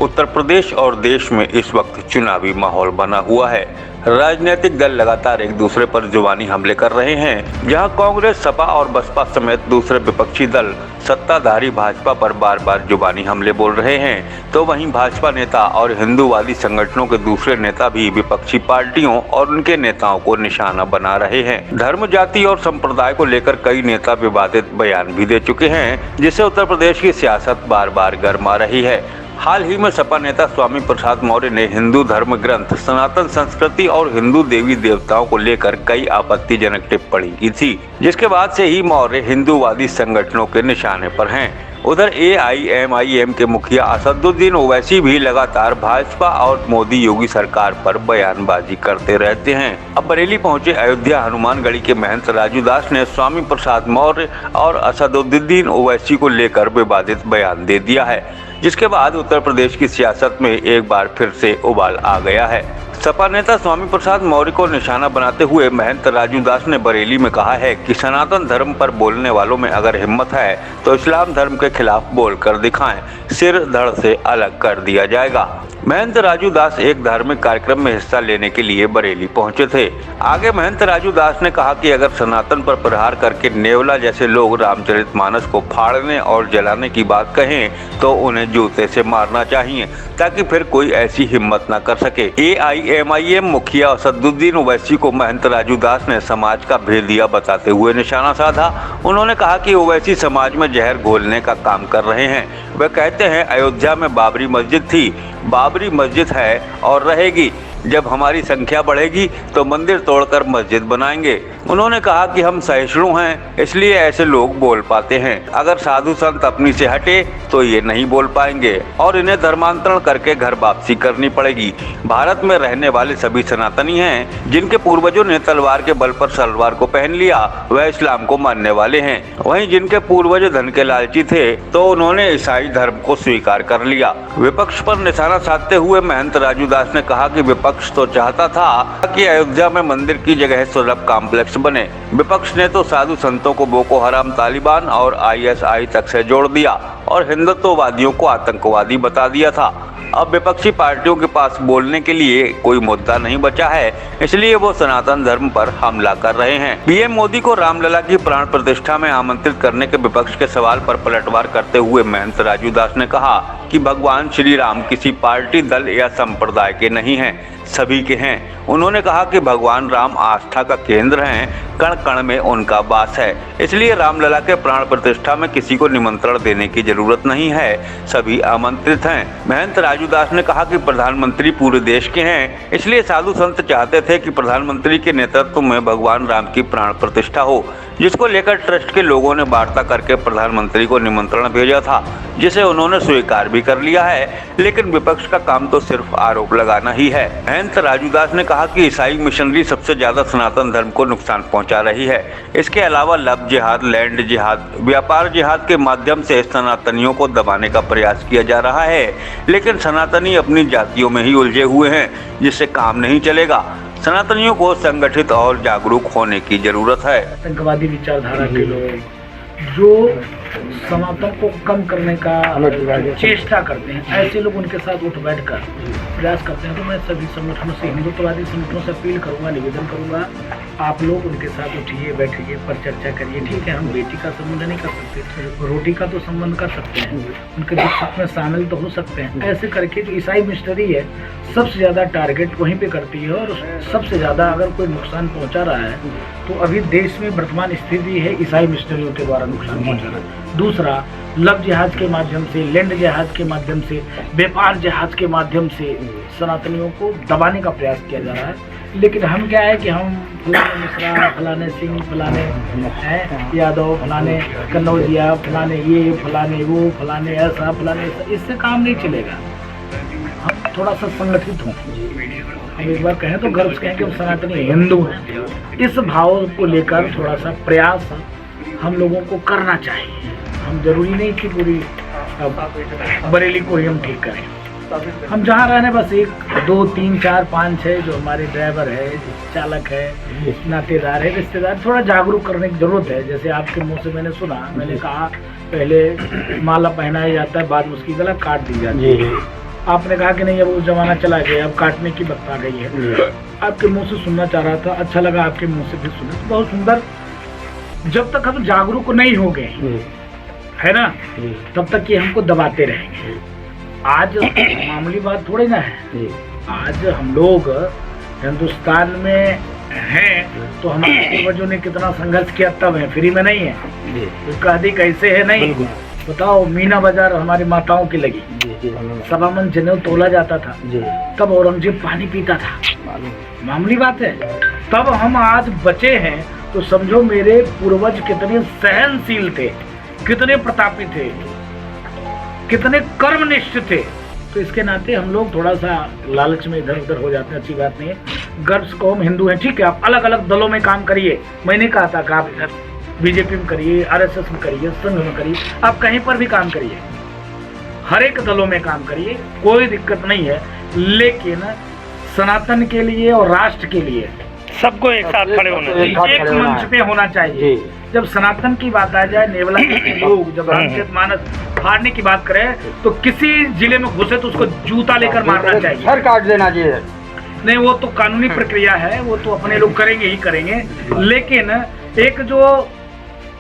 उत्तर प्रदेश और देश में इस वक्त चुनावी माहौल बना हुआ है। राजनीतिक दल लगातार एक दूसरे पर जुबानी हमले कर रहे हैं। जहां कांग्रेस, सपा और बसपा समेत दूसरे विपक्षी दल सत्ताधारी भाजपा पर बार बार जुबानी हमले बोल रहे हैं, तो वहीं भाजपा नेता और हिंदूवादी संगठनों के दूसरे नेता भी विपक्षी पार्टियों और उनके नेताओं को निशाना बना रहे हैं। धर्म, जाति और संप्रदाय को लेकर कई नेता विवादित बयान भी दे चुके हैं, जिससे उत्तर प्रदेश की सियासत बार बार गर्मा रही है। हाल ही में सपा नेता स्वामी प्रसाद मौर्य ने हिंदू धर्म ग्रंथ, सनातन संस्कृति और हिंदू देवी देवताओं को लेकर कई आपत्तिजनक टिप्पणी की थी, जिसके बाद से ही मौर्य हिंदूवादी संगठनों के निशाने पर हैं। उधर AIMIM के मुखिया असदुद्दीन ओवैसी भी लगातार भाजपा और मोदी योगी सरकार पर बयानबाजी करते रहते हैं। अब बरेली पहुंचे अयोध्या हनुमानगढ़ी के महंत राजू दास ने स्वामी प्रसाद मौर्य और असदुद्दीन ओवैसी को लेकर विवादित बयान दे दिया है, जिसके बाद उत्तर प्रदेश की सियासत में एक बार फिर से उबाल आ गया है। सपा नेता स्वामी प्रसाद मौर्य को निशाना बनाते हुए महंत राजू दास ने बरेली में कहा है कि सनातन धर्म पर बोलने वालों में अगर हिम्मत है तो इस्लाम धर्म के खिलाफ बोलकर दिखाएं, सिर धड़ से अलग कर दिया जाएगा। महंत राजू दास एक धार्मिक कार्यक्रम में हिस्सा लेने के लिए बरेली पहुंचे थे। आगे महंत राजू दास ने कहा कि अगर सनातन पर प्रहार करके नेवला जैसे लोग रामचरितमानस को फाड़ने और जलाने की बात कहें तो उन्हें जूते से मारना चाहिए, ताकि फिर कोई ऐसी हिम्मत न कर सके। AIMIM मुखिया असदुद्दीन ओवैसी को महंत राजू दास ने समाज का भेदिया बताते हुए निशाना साधा। उन्होंने कहा कि ओवैसी समाज में जहर घोलने का काम कर रहे हैं। वे कहते हैं अयोध्या में बाबरी मस्जिद थी, बाबरी मस्जिद है और रहेगी। जब हमारी संख्या बढ़ेगी तो मंदिर तोड़कर मस्जिद बनाएंगे। उन्होंने कहा कि हम सहिष्णु हैं, इसलिए ऐसे लोग बोल पाते हैं। अगर साधु संत अपनी से हटे तो ये नहीं बोल पाएंगे और इन्हें धर्मांतरण करके घर वापसी करनी पड़ेगी। भारत में रहने वाले सभी सनातनी हैं, जिनके पूर्वजों ने तलवार के बल पर सलवार को पहन लिया, वह इस्लाम को मानने वाले हैं। वहीं जिनके पूर्वज धन के लालची थे तो उन्होंने ईसाई धर्म को स्वीकार कर लिया। विपक्ष पर निशाना साधते हुए महंत राजू दास ने कहा कि विपक्ष तो चाहता था कि अयोध्या में मंदिर की जगह सुलभ कॉम्प्लेक्स बने। विपक्ष ने तो साधु संतों को बोको हराम, तालिबान और ISI तक से जोड़ दिया और हिंदुत्ववादियों को आतंकवादी बता दिया था। अब विपक्षी पार्टियों के पास बोलने के लिए कोई मुद्दा नहीं बचा है, इसलिए वो सनातन धर्म पर हमला कर रहे हैं। PM मोदी को रामलला की प्राण प्रतिष्ठा में आमंत्रित करने के विपक्ष के सवाल पर पलटवार करते हुए महंत राजू दास ने कहा कि भगवान श्री राम किसी पार्टी, दल या संप्रदाय के नहीं हैं, सभी के हैं। उन्होंने कहा कि भगवान राम आस्था का केंद्र हैं, कण कण में उनका वास है, इसलिए रामलला के प्राण प्रतिष्ठा में किसी को निमंत्रण देने की जरूरत नहीं है, सभी आमंत्रित हैं। महंत राजू दास ने कहा कि प्रधानमंत्री पूरे देश के हैं, इसलिए साधु संत चाहते थे कि प्रधानमंत्री के नेतृत्व में भगवान राम की प्राण प्रतिष्ठा हो, जिसको लेकर ट्रस्ट के लोगों ने वार्ता करके प्रधानमंत्री को निमंत्रण भेजा था, जिसे उन्होंने स्वीकार भी कर लिया है। लेकिन विपक्ष का काम तो सिर्फ आरोप लगाना ही है। महंत राजू दास ने कहा कि ईसाई मिशनरी सबसे ज्यादा सनातन धर्म को नुकसान पहुंचा रही है। इसके अलावा लव जिहाद, लैंड जिहाद, व्यापार जिहाद के माध्यम से सनातनियों को दबाने का प्रयास किया जा रहा है, लेकिन सनातनी अपनी जातियों में ही उलझे हुए हैं, जिससे काम नहीं चलेगा। सनातनियों को संगठित और जागरूक होने की जरूरत है। आतंकवादी विचारधारा के लोग जो सनातन को कम करने का चेष्टा करते हैं, ऐसे लोग उनके साथ उठ बैठ कर प्रयास करते हैं। तो मैं सभी संगठनों से, हिंदुत्ववादी संगठनों से अपील करूंगा, निवेदन करूंगा, आप लोग उनके साथ उठिए, बैठिए, पर चर्चा करिए। ठीक है, हम बेटी का संबंध नहीं कर सकते, रोटी का तो संबंध कर सकते हैं, उनके दुख सुख में शामिल तो हो सकते हैं। ऐसे करके जो ईसाई मिशनरी है सबसे ज़्यादा टारगेट वहीं पे करती है और सबसे ज़्यादा अगर कोई नुकसान पहुंचा रहा है तो अभी देश में वर्तमान स्थिति है ईसाई मिशनरियों के द्वारा नुकसान पहुंचा रहा है। दूसरा, लव जिहाद के माध्यम से, लैंड जिहाद के माध्यम से, व्यापार जिहाद के माध्यम से सनातनियों को दबाने का प्रयास किया जा रहा है। लेकिन हम क्या है कि हम फलाने मिश्रा, फलाने सिंह, फलाने यादव, फलाने कन्नौजिया, फलाने ये, फलाने वो, फलाने ऐसा, फलाने ऐसा, इससे काम नहीं चलेगा। हम थोड़ा सा संगठित हों, हम एक बार कहें तो गर्व से कहें कि हम सनातनी हिंदू हैं। इस भाव को लेकर थोड़ा सा प्रयास हम लोगों को करना चाहिए। हम जरूरी नहीं कि पूरी बरेली को ही हम ठीक करें। हम जहाँ रहने बस 1, 2, 3, 4, 5, 6 जो हमारे ड्राइवर है, चालक है, नातेदार है, रिश्तेदार, थोड़ा जागरूक करने की जरूरत है। जैसे आपके मुंह से मैंने सुना, मैंने कहा पहले माला पहनाया जाता है, बाद में उसकी गला काट दी जाती है। आपने कहा कि नहीं अब वो जमाना चला गया, अब काटने की वक्त आ गई है। आपके मुंह से सुनना चाह रहा था, अच्छा लगा आपके मुंह से भी सुना, तो बहुत सुंदर। जब तक हम जागरूक नहीं हो गए है ना, तब तक ये हमको दबाते रहेंगे। आज मामूली बात थोड़ी ना है, आज हम लोग हिंदुस्तान में हैं तो हमारे पूर्वजों ने कितना संघर्ष किया, तब है, फ्री में नहीं है। उसका अधिक कैसे है नहीं। बताओ, मीना बाजार हमारी माताओं की लगी, सवा मन जनेऊ तोला जाता था, तब औरंगजेब पानी पीता था, मामूली बात है। तब हम आज बचे हैं, तो समझो मेरे पूर्वज कितने सहनशील थे, कितने प्रतापी थे, कितने कर्मनिष्ठ थे। तो इसके नाते हम लोग थोड़ा सा लालच में इधर उधर हो जाते हैं, अच्छी बात नहीं है। गर्व से कहो हम हिंदू हैं, ठीक है, आप अलग अलग दलों में काम करिए, मैंने कहा था कि आप बीजेपी में करिए, आरएसएस में करिए, संघ में करिए, आप कहीं पर भी काम करिए, हर एक दलों में काम करिए, कोई दिक्कत नहीं है। लेकिन सनातन के लिए और राष्ट्र के लिए सबको एक साथ खड़े होना चाहिए, एक मंच पे होना चाहिए। जब सनातन की बात आ जाए, नेवला के लोग जब रामचरितमानस फाड़ने की बात करें, तो किसी जिले में घुसे तो उसको जूता लेकर मारना चाहिए, सर काट देना चाहिए। नहीं, वो तो कानूनी प्रक्रिया है, वो तो अपने लोग करेंगे ही करेंगे। लेकिन एक जो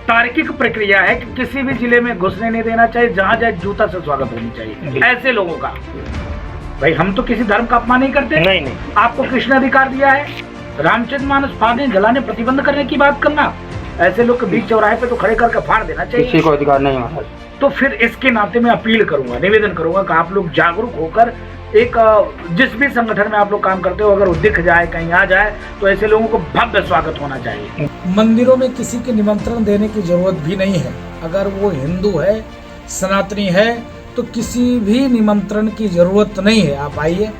तार्किक प्रक्रिया है कि किसी भी जिले में घुसने नहीं देना चाहिए, जहाँ जाए जूता से स्वागत होनी चाहिए ऐसे लोगों का। भाई हम तो किसी धर्म का अपमान नहीं करते, नहीं। आपको कृष्ण अधिकार दिया है रामचरितमानस फाड़ने जलाने प्रतिबंध करने की बात करना, ऐसे लोग के बीच चौराहे पे तो खड़े करके फाड़ देना चाहिए, किसी को अधिकार नहीं है। तो फिर इसके नाते मैं अपील करूंगा, निवेदन करूंगा कि आप लोग जागरूक होकर एक जिस भी संगठन में आप लोग काम करते हो, अगर वो दिख जाए, कहीं आ जाए, तो ऐसे लोगों को भव्य स्वागत होना चाहिए। मंदिरों में किसी के निमंत्रण देने की जरूरत भी नहीं है। अगर वो हिंदू है, सनातनी है, तो किसी भी निमंत्रण की जरूरत नहीं है। आप आइए,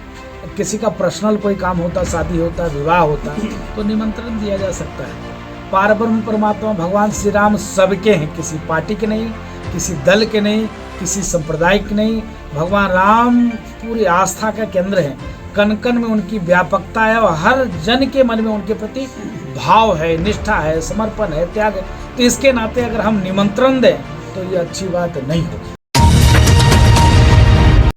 किसी का पर्सनल कोई काम होता, शादी होता, विवाह होता, तो निमंत्रण दिया जा सकता है। पारब्रह्म परमात्मा भगवान श्री राम सबके हैं, किसी पार्टी के नहीं, किसी दल के नहीं, किसी संप्रदाय के नहीं। भगवान राम पूरी आस्था का केंद्र है, कण कण में उनकी व्यापकता है और हर जन के मन में उनके प्रति भाव है, निष्ठा है, समर्पण है, त्याग है। तो इसके नाते अगर हम निमंत्रण दें तो ये अच्छी बात नहीं होगी।